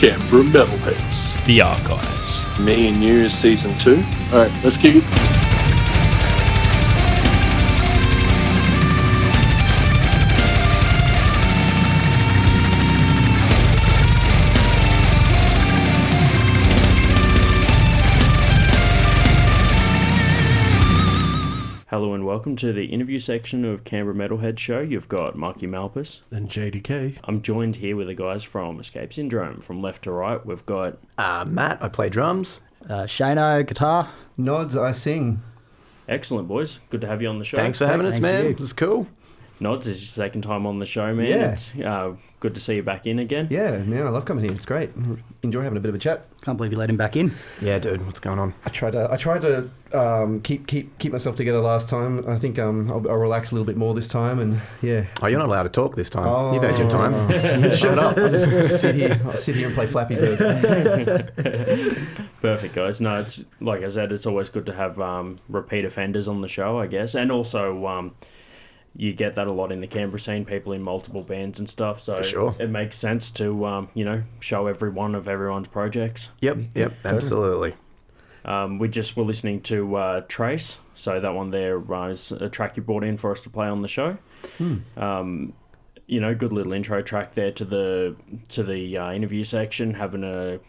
Canberra Metalheads. The Archives. Me and You Season 2. Alright, let's kick it. Hello and welcome to the interview section of Canberra Metalheads show. You've got Marky Malphas and JDecay. I'm joined here with the guys from Escape Syndrome. From left to right, we've got Matt, I play drums. Shano, guitar. Nods, I sing. Excellent, boys. Good to have you on the show. Thanks for having us, man. you. It was cool. Nods, it's your second time on the show, man. Yeah. It's good to see you back in again. Yeah, man, I love coming here. It's great. Enjoy having a bit of a chat. Can't believe you let him back in. Yeah, dude, what's going on? I tried to keep myself together last time. I think I'll relax a little bit more this time, and yeah. Oh, you're not allowed to talk this time. You've had your time. Shut up! I'll just sit here and play Flappy Bird. Perfect, guys. No, it's like I said, it's always good to have repeat offenders on the show, I guess, and also you get that a lot in the Canberra scene, people in multiple bands and stuff. So For sure. It makes sense to show every one of everyone's projects. Yep, absolutely. We just were listening to Trace, so that one there is a track you brought in for us to play on the show. Good little intro track there to the interview section, having a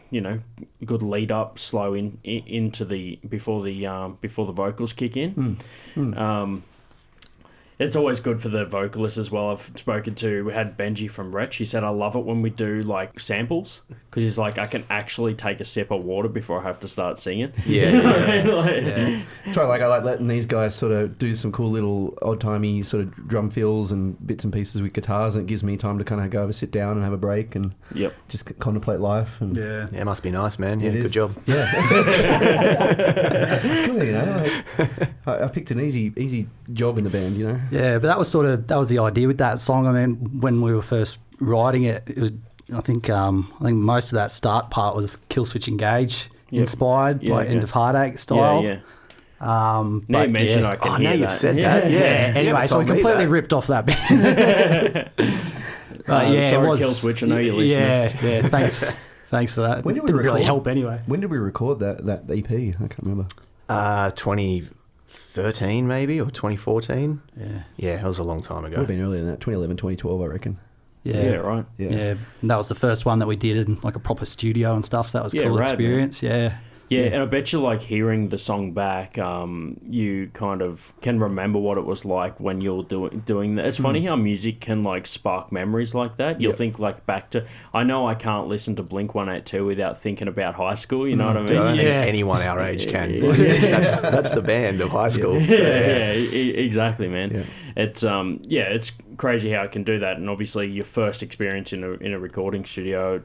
good lead up, slow into the before the vocals kick in. It's always good for the vocalist as well. I've spoken to, we had Benji from Wretch. He said, I love it when we do like samples, because he's like, I can actually take a sip of water before I have to start singing. Yeah. That's right. I like letting these guys sort of do some cool little odd-timey sort of drum fills and bits and pieces with guitars, and it gives me time to kind of go over, sit down and have a break and just contemplate life. And Yeah, it must be nice, man. Yeah, It good is. job. Yeah. It's good, I picked an easy job in the band, Yeah, but that was the idea with that song. I mean, when we were first writing it, it was, I think most of that start part was Kill Switch Engage inspired, like End of Heartache style. Yeah. Now Now you mentioned I can hear now that. you've said that. Yeah. Anyway, so we completely ripped off that band. But sorry, it was, Kill Switch, I know you're listening. Yeah. Thanks for that. When did we Didn't really record? help anyway. When did we record that EP? I can't remember. 2013 maybe, or 2014. Yeah, it was a long time Would ago. have been earlier than that, 2011, 2012, I reckon. Yeah, right. Yeah, and that was the first one that we did in like a proper studio and stuff. So that was a cool rad, experience. Yeah, and I bet you like hearing the song back, you kind of can remember what it was like when you're doing that. It's funny how music can like spark memories like that. You'll think like back to, I know I can't listen to Blink-182 without thinking about high school, you know what I mean? I don't think anyone our age can. That's the band of high school. Exactly, man. Yeah. It's it's crazy how it can do that, and obviously your first experience in a recording studio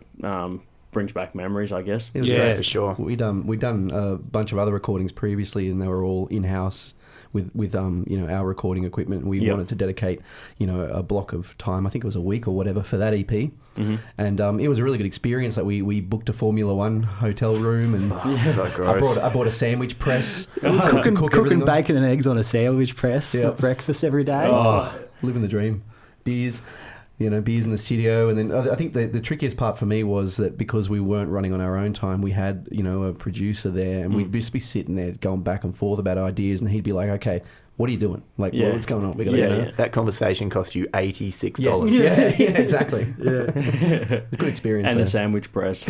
brings back memories, I guess. It was Yeah, great. for sure. We'd done a bunch of other recordings previously, and they were all in-house with our recording equipment. We wanted to dedicate a block of time, I think it was a week or whatever, for that EP. And it was a really good experience. Like we booked a Formula One hotel room, and So gross. I bought a sandwich press. Cooking everything on. bacon and eggs on a sandwich press for breakfast every day. Living the dream. Beers in the studio. And then I think the trickiest part for me was that because we weren't running on our own time, we had, a producer there, and we'd just be sitting there going back and forth about ideas, and he'd be like, okay, what are you doing? Like, what's going on? We gotta That conversation cost you $86. Yeah, exactly. It's a good experience. And there. a sandwich press.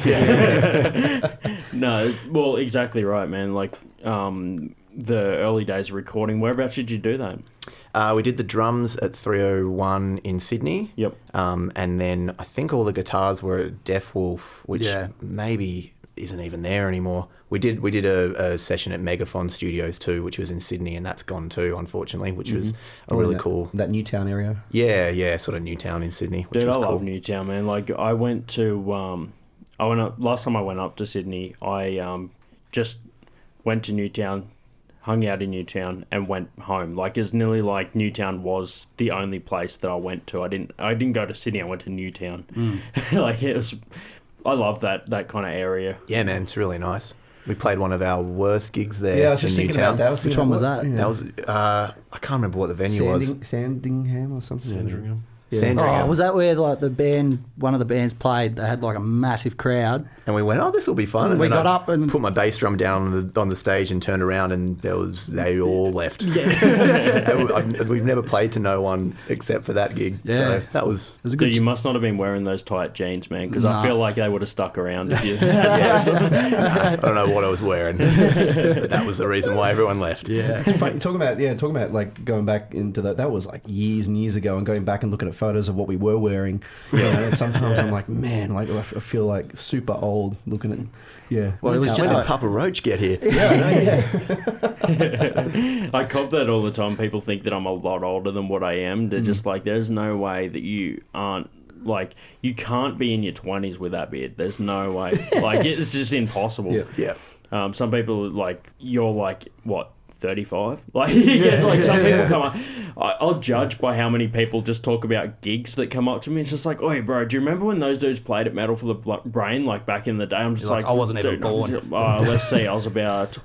No, well, exactly right, man. Like, the early days of recording, whereabouts did you do that? We did the drums at 301 in Sydney. Yep. And then I think all the guitars were at Deaf Wolf, which maybe isn't even there anymore. We did a session at Megaphon Studios too, which was in Sydney, and that's gone too, unfortunately, which was a really cool... That Newtown area? Yeah, sort of Newtown in Sydney, which Dude, was I cool. love Newtown, man. Like, I went to... last time I went up to Sydney, I just went to Newtown, hung out in Newtown, and went home. Like, it's nearly like Newtown was the only place that I went to. I didn't go to Sydney, I went to Newtown. Like, it was... I love that kind of area. Yeah, man, it's really nice. We played one of our worst gigs there. Yeah, I was just thinking about that. Which one was that? That was I can't remember what the venue was. Sandingham or something. Sandringham. Oh, was that where like one of the bands played? They had like a massive crowd. And we went, this will be fun. And we then got I up and put my bass drum down on the stage and turned around, and they all left. We've never played to no one except for that gig. Yeah. So that was... It was a good. Dude, you must not have been wearing those tight jeans, man, because I feel like they would have stuck around if you. I don't know what I was wearing, but that was the reason why everyone left. Yeah. It's funny, talking about like going back into that was like years and years ago, and going back and looking at photos of what we were wearing. You know, and sometimes I'm like, man, like I feel like super old looking at. Yeah. Well, it was just when like, did Papa Roach get here? I cop that all the time. People think that I'm a lot older than what I am. They're just like, there's no way that you aren't. Like, you can't be in your 20s with that beard. There's no way. Like, it's just impossible. Yeah. Some people, like, you're like, what, 35? Like, it's like some people come up. I'll judge by how many people just talk about gigs that come up to me. It's just like, oi, bro, do you remember when those dudes played at Metal for the Brain, like, back in the day? I'm just like, I wasn't even born. Let's see, I was about,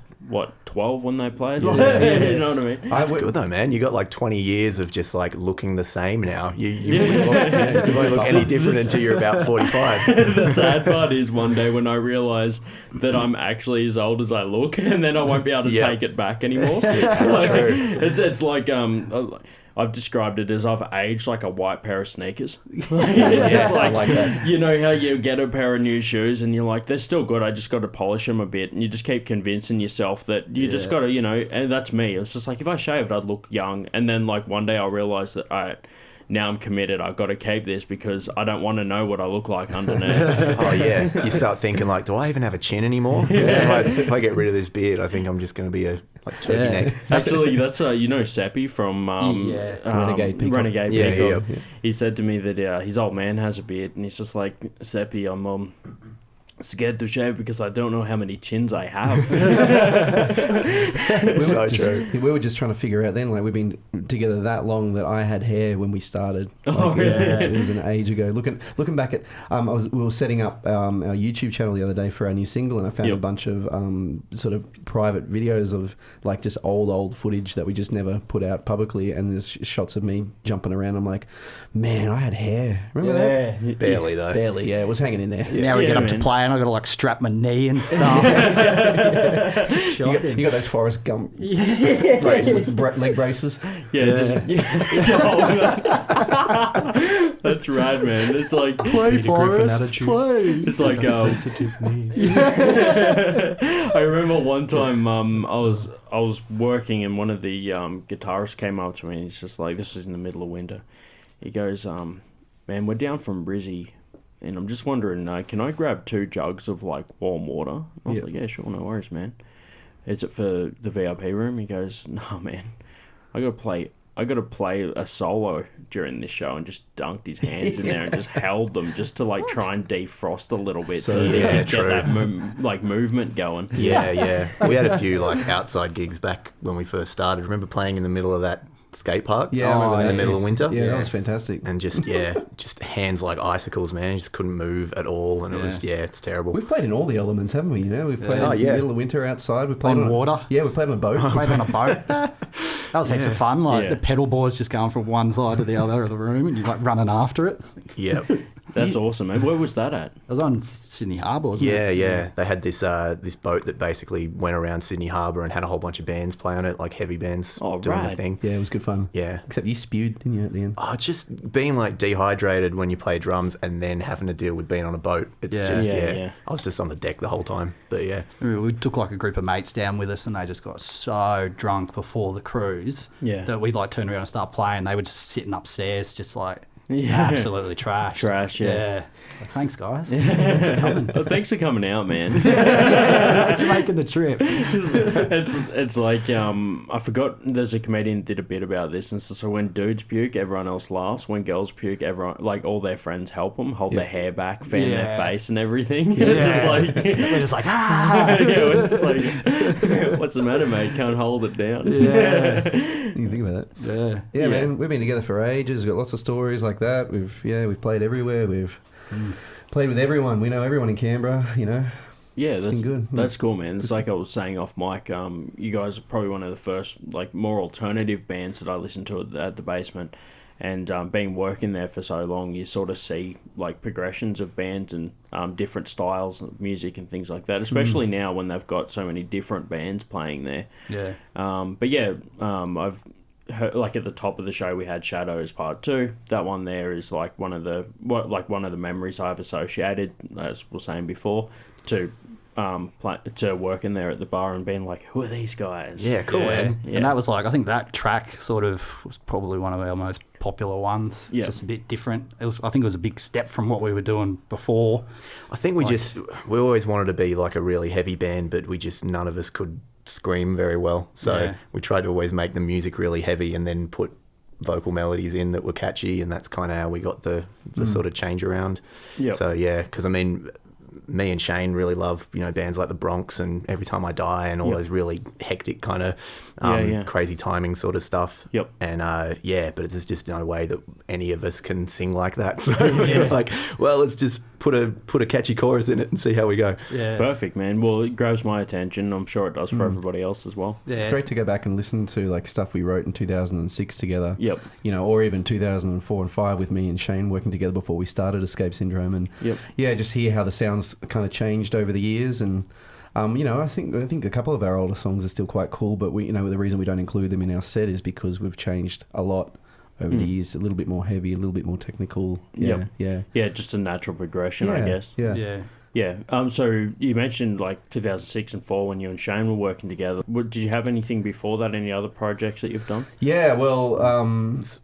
12 when they played? Yeah. You know what I mean? That's good though, man. You got like 20 years of just like looking the same now. You won't look any different until you're about 45. The sad part is one day when I realise that I'm actually as old as I look, and then I won't be able to take it back anymore. That's true. It's like I've described it as I've aged like a white pair of sneakers. It's like, I like that. you know how you get a pair of new shoes and you're like, they're still good, I just got to polish them a bit, and you just keep convincing yourself that you just got to, and that's me. It's just like, if I shaved, I'd look young, and then like one day I'll realise that, all right, now I'm committed, I've got to keep this because I don't want to know what I look like underneath. Oh yeah, you start thinking like, do I even have a chin anymore? If I get rid of this beard, I think I'm just going to be a turkey neck. Actually, that's Seppi from Renegade Peacock. Renegade Yeah, Peacock. yeah. He said to me that his old man has a beard, and he's just like, Seppi, I'm scared to shave because I don't know how many chins I have. We were just trying to figure out then, like, we've been together that long that I had hair when we started. Like, Oh, yeah. It was an age ago. Looking back at, we were setting up our YouTube channel the other day for our new single, and I found a bunch of sort of private videos of like just old footage that we just never put out publicly, and there's shots of me jumping around. I'm like, man, I had hair. Remember that? Barely though. Barely, yeah. It was hanging in there. Now we get up to man. play and I've got to like strap my knee and stuff. You got those Forrest Gump braces, leg braces. That's rad, man. It's like Play Forrest, play. It's like Sensitive knees. I remember one time I was working, and one of the guitarists came up to me and he's just like, this is in the middle of winter. He goes, man, we're down from Brizzy, and I'm just wondering, can I grab 2 jugs of like warm water? I was like, yeah, sure, no worries, man. Is it for the VIP room? He goes, no, man, I gotta play a solo during this show, and just dunked his hands in there and just held them just to like try and defrost a little bit so that he could get that movement going. Yeah. We had a few like outside gigs back when we first started. Remember playing in the middle of that skate park? Yeah, I remember in that, the middle of winter. Yeah, that was fantastic. And just hands like icicles, man. You just couldn't move at all, and it was it's terrible. We've played in all the elements, haven't we? You know, we've played in the middle of winter outside. We played On water. Yeah, we played on a boat. Played on a boat. That was heaps of fun. Like the pedal board's just going from one side to the other of the room, and you're like running after it. Yep. That's awesome, man. Where was that at? It was on Sydney Harbour, wasn't it? Yeah. They had this boat that basically went around Sydney Harbour and had a whole bunch of bands play on it, like heavy bands doing the thing. Yeah, it was good fun. Yeah. Except you spewed, didn't you, at the end? Oh, it's just being like dehydrated when you play drums and then having to deal with being on a boat. It's I was just on the deck the whole time. But yeah. We took like a group of mates down with us, and they just got so drunk before the cruise that we'd like turn around and start playing. They were just sitting upstairs, just like absolutely trash. Like, thanks, guys. Thanks for coming out, man. Thanks for making the trip. It's like I forgot. There's a comedian that did a bit about this, and so when dudes puke, everyone else laughs. When girls puke, everyone, like, all their friends help them hold their hair back, fan their face, and everything. It's just like we're just like we're just like, what's the matter, mate? Can't hold it down. You think about that? yeah. Man. We've been together for ages. We've got lots of stories like that. We've played everywhere. We've played with everyone. We know everyone in Canberra. You know. Yeah, that's good. That's cool, man. It's like I was saying off mic. You guys are probably one of the first like more alternative bands that I listened to at the Basement, And being working there for so long, you sort of see like progressions of bands and different styles of music and things like that, especially now when they've got so many different bands playing there. Yeah. I've heard, like at the top of the show we had Shadows Part 2. That one there is like one of the memories I've associated, as we were saying before, to working there at the bar and being like, who are these guys? Yeah, cool, man. And that was like, I think that track sort of was probably one of our most popular ones. Yeah. Just a bit different. I think it was a big step from what we were doing before. I think we always wanted to be like a really heavy band, but none of us could scream very well. So we tried to always make the music really heavy and then put vocal melodies in that were catchy, and that's kind of how we got the sort of change around. Yeah. So yeah, because I mean, me and Shane really love, bands like the Bronx and Every Time I Die and all those really hectic kind of crazy timing sort of stuff. Yep. And but there's just no way that any of us can sing like that. So we're like, well, let's just put a catchy chorus in it and see how we go. Yeah. Perfect, man. Well, it grabs my attention. I'm sure it does for everybody else as well. Yeah. It's great to go back and listen to like stuff we wrote in 2006 together. Yep. Or even 2004 and 5 with me and Shane working together before we started Escape Syndrome, and just hear how the sounds kind of changed over the years. And I think a couple of our older songs are still quite cool, but we, the reason we don't include them in our set is because we've changed a lot over the years. A little bit more heavy, a little bit more technical. Yeah, just a natural progression, I guess. Yeah. So you mentioned like 2006 and 4 when you and Shane were working together. Did you have anything before that? Any other projects that you've done? Yeah. Well,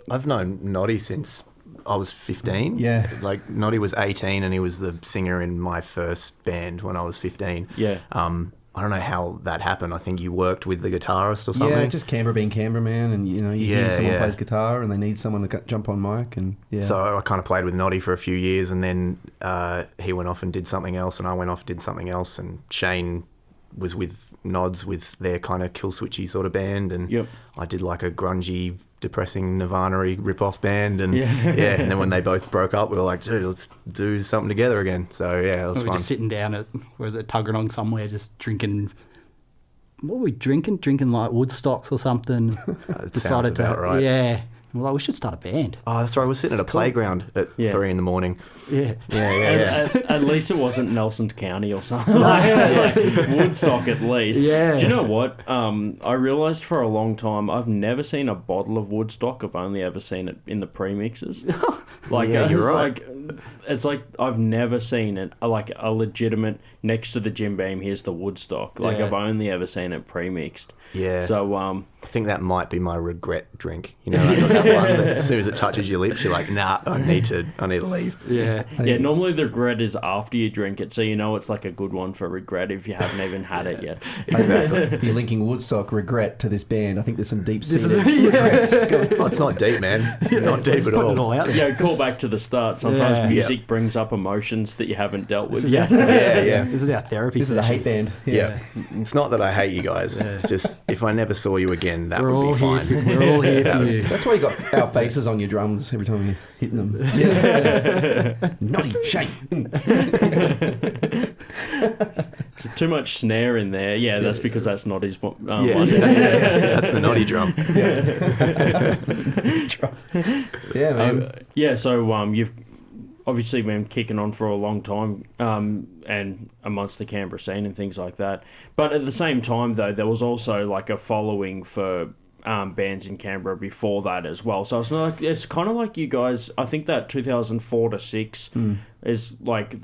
I've known Noddy since I was 15. Yeah. Like Noddy was 18 and he was the singer in my first band when I was 15. Yeah. I don't know how that happened. I think you worked with the guitarist or something. Yeah, just Canberra being Canberra, man, and you hear someone plays guitar and they need someone to jump on mic, and So I kind of played with Noddy for a few years, and then he went off and did something else, and I went off and did something else, and Shane was with Nods with their kind of kill switchy sort of band, and I did like a grungy, depressing Nirvana-y rip-off band, and and then when they both broke up, we were like, dude, let's do something together again. So it was we were fun. just sitting down at, Tuggeranong somewhere, just drinking. What were we drinking? Drinking like Woodstocks or something. Sounds about right. Yeah. We're like, we should start a band. Oh, that's right. We're sitting at a playground at 3 a.m. Yeah. At least it wasn't Nelson County or something. like Woodstock at least. Yeah. Do you know what? I realised for a long time I've never seen a bottle of Woodstock. I've only ever seen it in the premixes. You're right. It's like I've never seen it like a legitimate next to the Jim Beam. Here's the Woodstock. I've only ever seen it premixed. Yeah. So I think that might be my regret drink. That one that as soon as it touches your lips, you're like, nah, I need to leave. Yeah. Yeah, normally the regret is after you drink it, so it's like a good one for regret if you haven't even had it yet. Exactly. You're linking Woodstock regret to this band. I think there's some deep seated Oh, it's not deep, man. Not deep at all. It all out there. Yeah, call back to the start. Sometimes music brings up emotions that you haven't dealt with. Yeah. This is our therapy This is a hate band. Yeah. It's not that I hate you guys. It's just if I never saw you again, that would be fine. We're all here for you. That's why you got our faces on your drums every time you're hitting them. Yeah. Noddy, Shane. There's too much snare in there. Yeah, that's because that's not his one. That's the Noddy drum. Yeah, man. So you've obviously been kicking on for a long time, and amongst the Canberra scene and things like that. But at the same time, though, there was also like a following for bands in Canberra before that as well. So it's kind of like you guys. I think that 2004 to 6 is like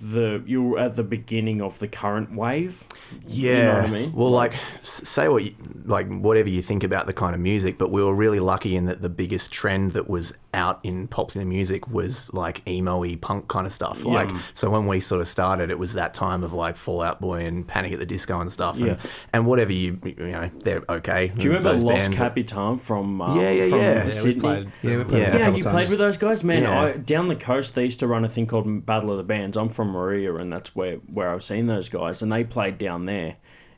you were at the beginning of the current wave. Yeah, you know what I mean. Well, say what whatever you think about the kind of music, but we were really lucky in that the biggest trend that was out in popular music was like emo-y punk kind of stuff. So when we sort of started, it was that time of like Fall Out Boy and Panic at the Disco and stuff. And whatever they're okay. Do you remember Los Capitan from Sydney? We played you played with those guys, man. Down the coast, they used to run a thing called Battle of the Bands. I'm from Maria, and that's where I've seen those guys, and they played down there.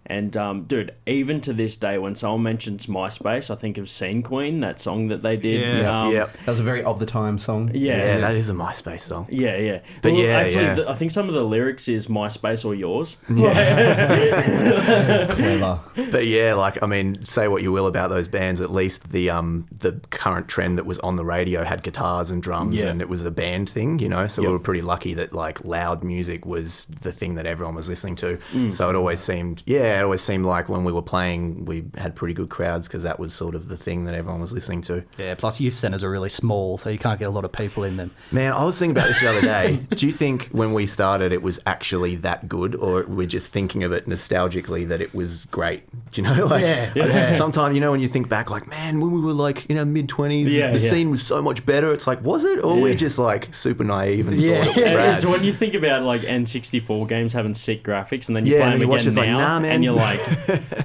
And, dude, even to this day, when someone mentions MySpace, I think of Scene Queen, that song that they did. Yeah. That was a very of the time song. Yeah, that is a MySpace song. Yeah. But well, yeah, actually, I think some of the lyrics is MySpace or yours. Yeah. Clever. But yeah, like, I mean, say what you will about those bands, at least the current trend that was on the radio had guitars and drums, and it was a band thing, you know, so we were pretty lucky that, like, loud music was the thing that everyone was listening to. So it always seemed like when we were playing, we had pretty good crowds because that was sort of the thing that everyone was listening to. Yeah, plus youth centres are really small, so you can't get a lot of people in them. Man, I was thinking about this the other day. Do you think when we started it was actually that good, or we're just thinking of it nostalgically that it was great? Do you know? Like, sometimes, you know, when you think back, like, man, when we were like in our mid-20s, the scene was so much better. It's like, was it? Or we're just like super naive and thought it was rad? So when you think about like N64 games having sick graphics, and then you play them again now, like, nah, man. and you're like,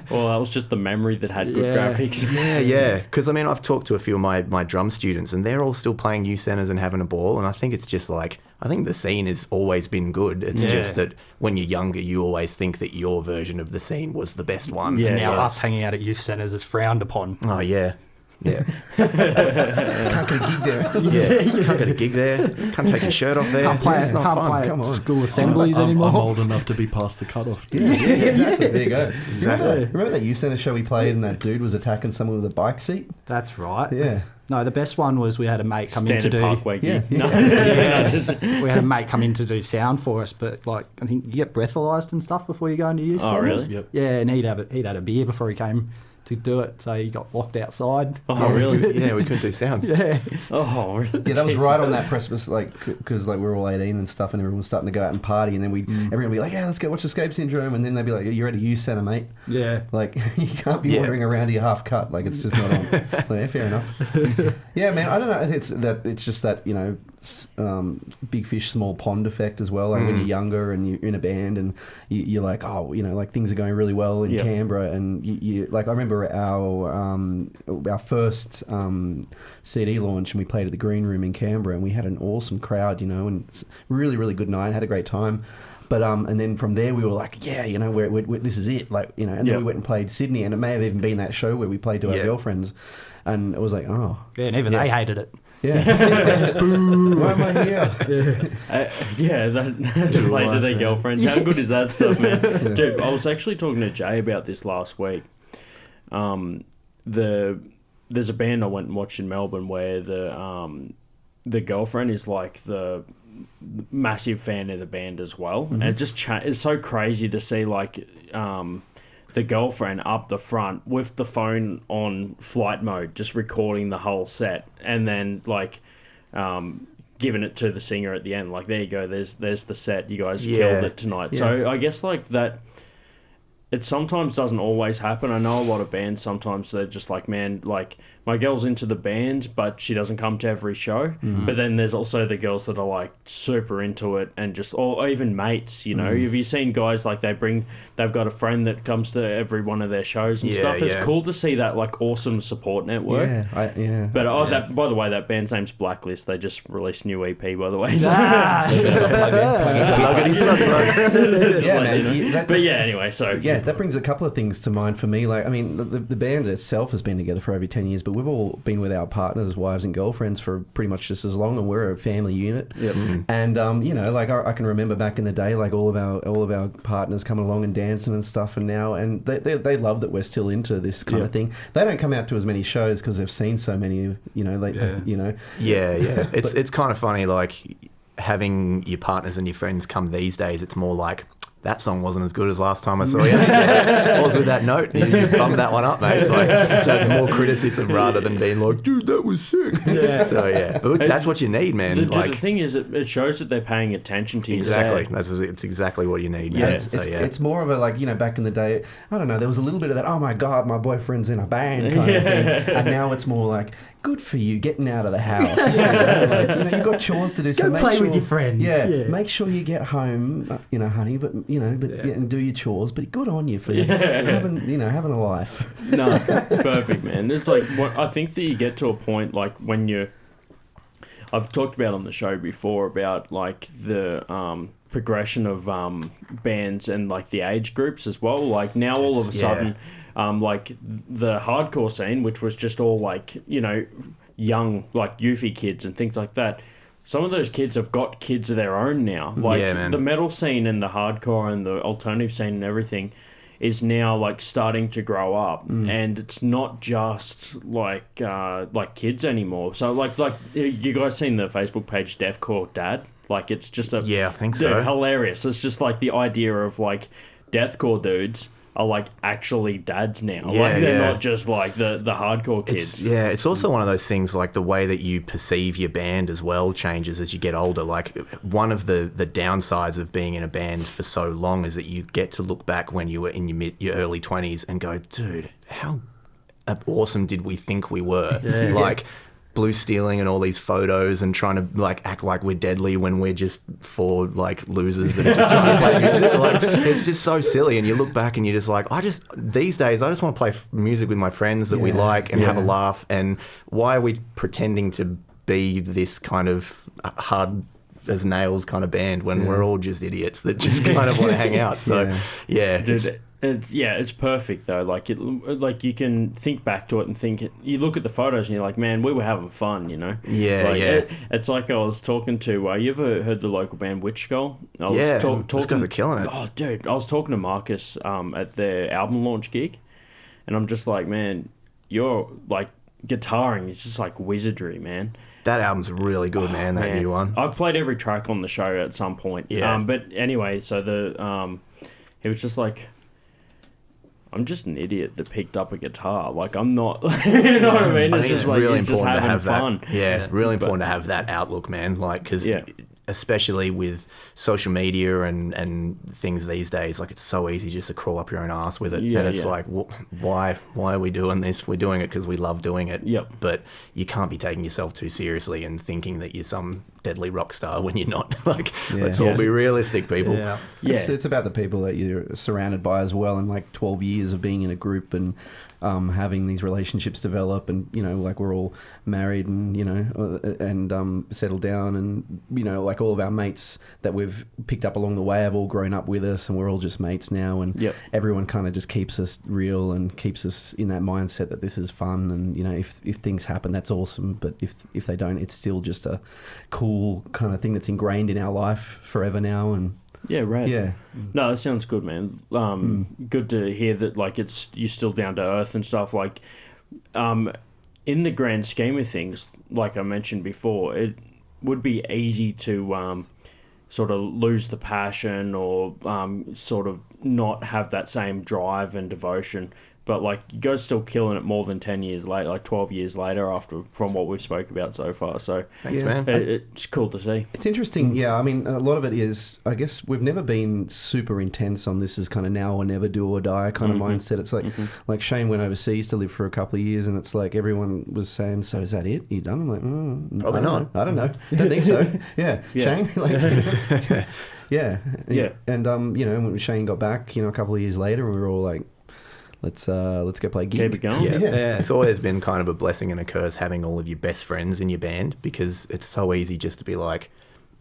well, that was just the memory that had good graphics. Yeah. Because I mean, I've talked to a few of my drum students, and they're all still playing youth centres and having a ball. And I think it's just like, I think the scene has always been good. It's just that when you're younger, you always think that your version of the scene was the best one. Yeah. Now us hanging out at youth centres is frowned upon. Oh yeah. Can't get a gig there. Can't get a gig there. Can't take your shirt off there. Can't play Come on. school assemblies anymore. I'm old enough to be past the cutoff. Yeah, exactly. There you go. Exactly. Remember that youth centre show we played and that dude was attacking someone with a bike seat? That's right. Yeah. No, the best one was we had a mate come in to do... Parkway gig. We had a mate come in to do sound for us, but like I think you get breathalyzed and stuff before you go into youth centres. Really? Yep. Yeah, and he'd had a beer before he came to do it, so he got locked outside. Oh, really? Yeah, we couldn't do sound. Yeah. Oh, really? Yeah, that was right on that precipice, like, because like we were all 18 and stuff, and everyone was starting to go out and party, and then everyone would be like, yeah, let's go watch Escape Syndrome, and then they'd be like, you're at a youth centre, mate. Yeah. Like, you can't be wandering around here half cut, like, it's just not on. Like, yeah, fair enough. Yeah, man, I don't know, it's just that, you know, big fish, small pond effect as well. Like when you're younger and you're in a band and you're like, oh, you know, like things are going really well in Canberra, and you like, I remember our first CD launch, and we played at the Green Room in Canberra, and we had an awesome crowd, you know, and really, really good night, had a great time. But and then from there we were like, yeah, you know, we're this is it, like, you know. And then we went and played Sydney, and it may have even been that show where we played to our girlfriends, and it was like, oh, yeah, and even they hated it. Yeah. Boo, why am I here? To play to their girlfriends. How good is that stuff, man? Dude, I was actually talking to Jay about this last week. There's a band I went and watched in Melbourne where the girlfriend is like the massive fan of the band as well, and it just it's so crazy to see like the girlfriend up the front with the phone on flight mode, just recording the whole set, and then like giving it to the singer at the end. Like, there you go, there's the set. You guys killed it tonight. Yeah. So I guess like that. It sometimes doesn't always happen. I know a lot of bands, sometimes they're just like, man, like, my girl's into the band, but she doesn't come to every show. But then there's also the girls that are, like, super into it, and just, or even mates, you know. Have you seen guys, like, they've got a friend that comes to every one of their shows and stuff? It's cool to see that, like, awesome support network. But, by the way, that band's name's Blacklist. They just released a new EP, by the way. So. But yeah, anyway, so... Yeah, that brings a couple of things to mind for me. Like, I mean, the band itself has been together for over 10 years, but we've all been with our partners, wives and girlfriends for pretty much just as long, and we're a family unit. And you know, like I can remember back in the day, like all of our partners coming along and dancing and stuff, and now, and they love that we're still into this kind of thing. They don't come out to as many shows because they've seen so many, you know, you know. It's kind of funny, like, having your partners and your friends come these days. It's more like, that song wasn't as good as last time I saw you. What was with that note? You bummed that one up, mate. Like, so it's more criticism rather than being like, dude, that was sick. Yeah. So, yeah. But that's what you need, man. The thing is, it shows that they're paying attention to you. Exactly. It's exactly what you need, man. It's more of a, like, you know, back in the day, I don't know, there was a little bit of that, oh my God, my boyfriend's in a band kind of thing. And now it's more like, good for you, getting out of the house. You know, you've got chores to do. So make play with your friends. Yeah, make sure you get home, you know, honey, but, you know, and do your chores. But good on you for having a life. No, perfect, man. It's like, I think that you get to a point, like, when I've talked about on the show before about, like, the progression of bands and like the age groups as well. Like now all of a sudden, like the hardcore scene, which was just all like, you know, young, like youthy kids and things like that. Some of those kids have got kids of their own now. Like the metal scene and the hardcore and the alternative scene and everything is now like starting to grow up, and it's not just like kids anymore. So like you guys seen the Facebook page Deathcore Dad? Like it's just a I think so. Hilarious. It's just like the idea of like deathcore dudes are like actually dads now. Like they're not just like the hardcore kids. It's also one of those things, like the way that you perceive your band as well changes as you get older. Like one of the downsides of being in a band for so long is that you get to look back when you were in your early 20s and go, dude, how awesome did we think we were? Like blue stealing and all these photos and trying to like act like we're deadly when we're just four like losers and just trying to play music. Like it's just so silly, and you look back and you're just like, these days I just want to play music with my friends that we like and have a laugh. And why are we pretending to be this kind of hard as nails kind of band when we're all just idiots that just kind of want to hang out? So Dude, it's perfect though. Like you can think back to it and think. You look at the photos and you're like, man, we were having fun, you know. It's like I was talking to. You ever heard the local band Witch Skull? Those guys are killing it. Oh, dude, I was talking to Marcus at their album launch gig, and I'm just like, man, you're like guitaring. It's just like wizardry, man. That album's really good, man. That new one. I've played every track on the show at some point. But anyway, so it was just like, I'm just an idiot that picked up a guitar. Like, I'm not, you know what I mean? It's just like, really it's just important to having have fun. That. Really important to have that outlook, man. Like, because especially with social media and things these days, like it's so easy just to crawl up your own ass with it. And it's like, why are we doing this? We're doing it because we love doing it. But you can't be taking yourself too seriously and thinking that you're some deadly rock star when you're not. Like, let's all be realistic, people. It's about the people that you're surrounded by as well, and like 12 years of being in a group and having these relationships develop, and you know, like we're all married and you know and settled down, and you know, like all of our mates that we've picked up along the way have all grown up with us, and we're all just mates now, and everyone kind of just keeps us real and keeps us in that mindset that this is fun, and you know, if things happen, that's awesome, but if they don't, it's still just a cool kind of thing that's ingrained in our life forever now. And no, that sounds good, man. Good to hear that, like, you're still down to earth and stuff. Like, in the grand scheme of things, like I mentioned before, it would be easy to sort of lose the passion or sort of not have that same drive and devotion. But like, you guys still killing it more than 10 years later, like 12 years later from what we've spoke about so far. So thanks, man. It's cool to see. It's interesting. I mean, a lot of it is, I guess we've never been super intense on this as kind of now or never, do or die kind of mindset. It's like, like Shane went overseas to live for a couple of years, and it's like everyone was saying, so is that it? Are you done? I'm like, probably not. I don't know. Don't think so. Shane? Like, And, you know, when Shane got back, you know, a couple of years later, we were all like, let's go play gig. Keep it going. It's always been kind of a blessing and a curse having all of your best friends in your band, because it's so easy just to be like,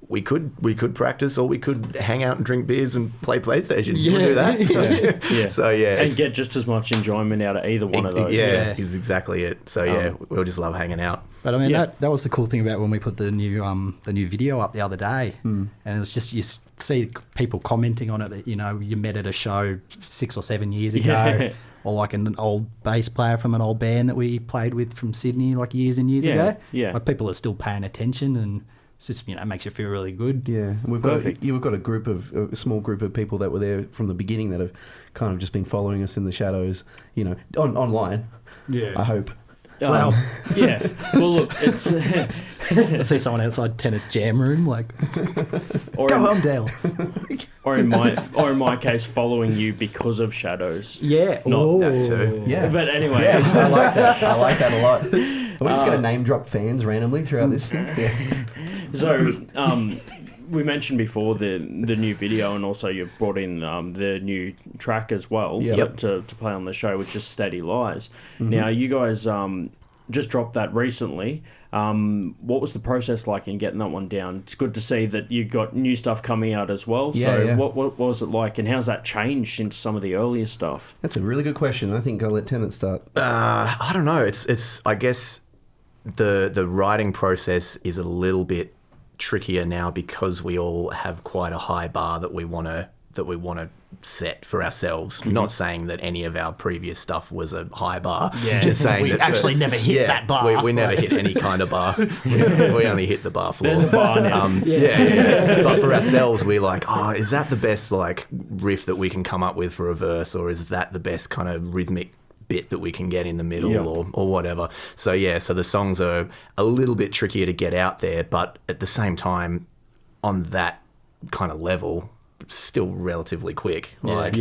we could practice, or we could hang out and drink beers and play PlayStation. You do that. So and get just as much enjoyment out of either one of those. Is exactly it. So we'll just love hanging out. But I mean, that was the cool thing about when we put the new video up the other day, and it was just, you see people commenting on it that, you know, you met at a show 6 or 7 years ago, or like an old bass player from an old band that we played with from Sydney like years and years ago. Like, people are still paying attention, and it's just, you know, it makes you feel really good. We've got a small group of people that were there from the beginning that have kind of just been following us in the shadows, you know, online. I hope. Well, well, look, it's I see someone outside Tennis Jam Room, like, go home, Dale. or in my case, following you because of shadows. Not that too. But anyway, I like that. I like that a lot. We're just going to name drop fans randomly throughout this thing. So, we mentioned before the new video, and also you've brought in the new track as well to play on the show, which is Steady Lies. Now, you guys just dropped that recently. What was the process like in getting that one down? It's good to see that you got new stuff coming out as well. What was it like, and how's that changed since some of the earlier stuff? That's a really good question. I think I'll let Tennant start. I don't know. It's I guess the writing process is a little bit trickier now because we all have quite a high bar that we want to set for ourselves. Mm-hmm. Not saying that any of our previous stuff was a high bar. Yeah. Just saying we that actually never hit that bar. We never hit any kind of bar. We only hit the bar floor. There's a bar now. But for ourselves, we're like, is that the best like riff that we can come up with for a verse, or is that the best kind of rhythmic bit that we can get in the middle or whatever? So the songs are a little bit trickier to get out there, but at the same time, on that kind of level, still relatively quick. That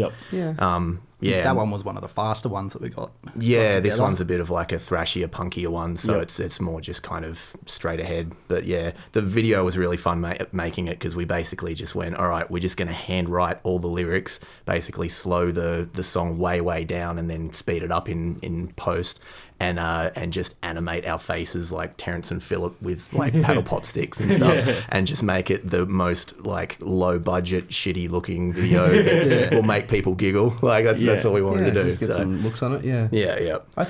one was one of the faster ones that we got. Yeah, this one's a bit of like a thrashier, punkier one, so it's more just kind of straight ahead. But yeah, the video was really fun making it because we basically just went, all right, we're just going to handwrite all the lyrics, basically slow the song way down and then speed it up in post. And just animate our faces like Terrence and Phillip with like paddle pop sticks and stuff, and just make it the most like low budget, shitty looking video that will make people giggle. Like that's all we wanted to do. Just get some looks on it. Yeah. I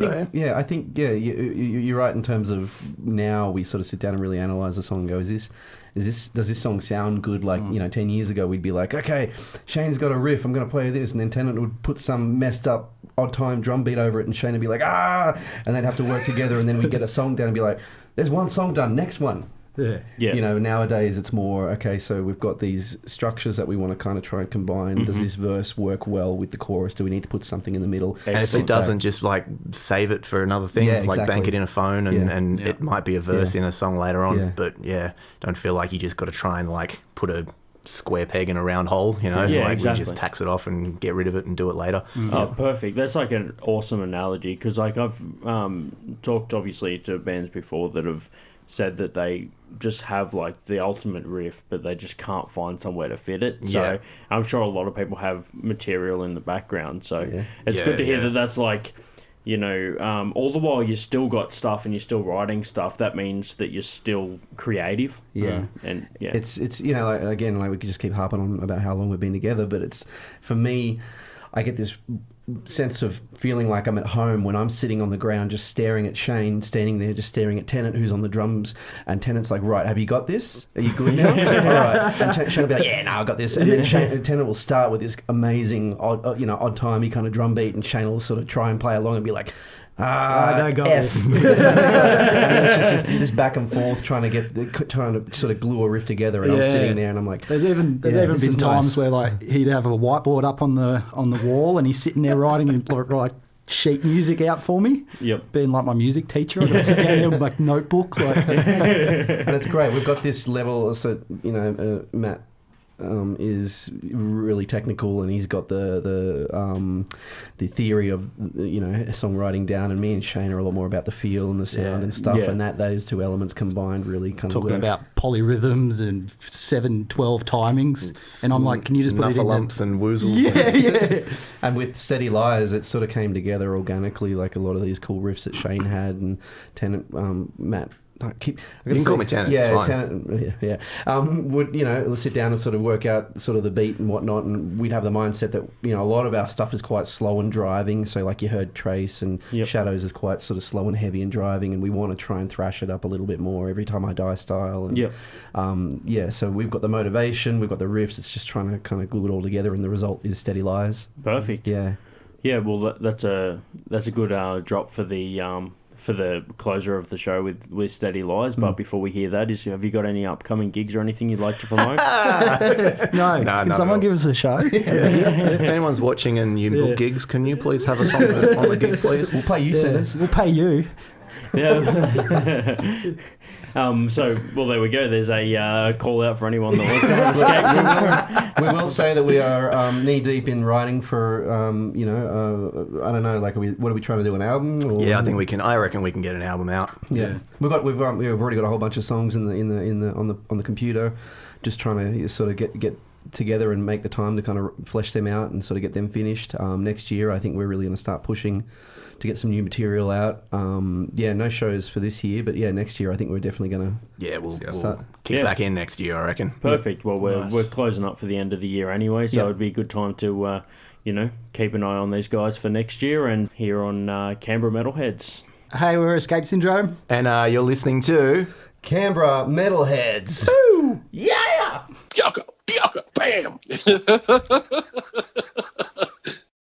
think you're right in terms of now we sort of sit down and really analyze the song and go, does this song sound good? Like, 10 years ago, we'd be like, okay, Shane's got a riff, I'm going to play this. And then Tennant would put some messed up odd time drum beat over it, and Shane would be like, and they'd have to work together. And then we'd get a song down and be like, there's one song done, next one. Yeah. Nowadays it's more, okay, so we've got these structures that we want to kind of try and combine. Mm-hmm. Does this verse work well with the chorus? Do we need to put something in the middle? And if it doesn't, just like save it for another thing, like bank it in a phone and it might be a verse in a song later on. But don't feel like you just got to try and like put a square peg in a round hole, we just tax it off and get rid of it and do it later. Perfect. That's like an awesome analogy, because like I've talked obviously to bands before that have said that they just have like the ultimate riff, but they just can't find somewhere to fit it. So I'm sure a lot of people have material in the background, so it's good to hear that that's like, all the while you still got stuff and you're still writing stuff. That means that you're still creative. It's like, again, like we could just keep harping on about how long we've been together, but it's, for me, I get this sense of feeling like I'm at home when I'm sitting on the ground just staring at Shane, standing there just staring at Tennant, who's on the drums, and Tennant's like, right, have you got this? Are you good now? All right. And Shane will be like, yeah, no, I got this. And then Tennant will start with this amazing odd-timey kind of drum beat, and Shane will sort of try and play along and be like, I got F. And it's just this back and forth trying to sort of glue a riff together, and I'm sitting there and I'm like, there's even been times where like he'd have a whiteboard up on the wall and he's sitting there writing and like sheet music out for me. Being like my music teacher, I got to sit down there with my notebook, and it's great. We've got this level, so Matt is really technical, and he's got the theory of songwriting down, and me and Shane are a lot more about the feel and the sound and stuff, and those two elements combined really kind of talking about polyrhythms and 7/12 timings, and I'm like, can you just put it in lumps and woozles? And with Steady Lies, it sort of came together organically, like a lot of these cool riffs that Shane had and Tennant, Matt. You can call me Tennant. It's fine. Tennant, would sit down and sort of work out sort of the beat and whatnot, and we'd have the mindset that a lot of our stuff is quite slow and driving. So like you heard Trace and Shadows is quite sort of slow and heavy and driving, and we want to try and thrash it up a little bit more Every Time I Die style. And so we've got the motivation, we've got the riffs. It's just trying to kind of glue it all together, and the result is Steady Lies. Perfect. Yeah. Well, that's a good drop for the closer of the show with Steady Lies. But before we hear that, have you got any upcoming gigs or anything you'd like to promote? No. Can someone give us a show? If anyone's watching and you book gigs, can you please have us on the gig, please? We'll pay you, Centers. We'll pay you. There we go. There's a call out for anyone that wants to escape syndrome. We will say that we are knee deep in writing for I don't know, like what are we trying to do, an album? Or? Yeah, I reckon we can get an album out. Yeah, we've already got a whole bunch of songs on the computer, just trying to sort of get together and make the time to kind of flesh them out and sort of get them finished. Next year, I think we're really going to start pushing to get some new material out. No shows for this year, but next year I think we're definitely going to we'll kick back in next year, I reckon. Perfect. Well, we're closing up for the end of the year anyway, so it'd be a good time to keep an eye on these guys for next year and here on Canberra Metalheads. Hey, we're Escape Syndrome. And you're listening to Canberra Metalheads. Woo! Yeah! Yaka, yaka, bam!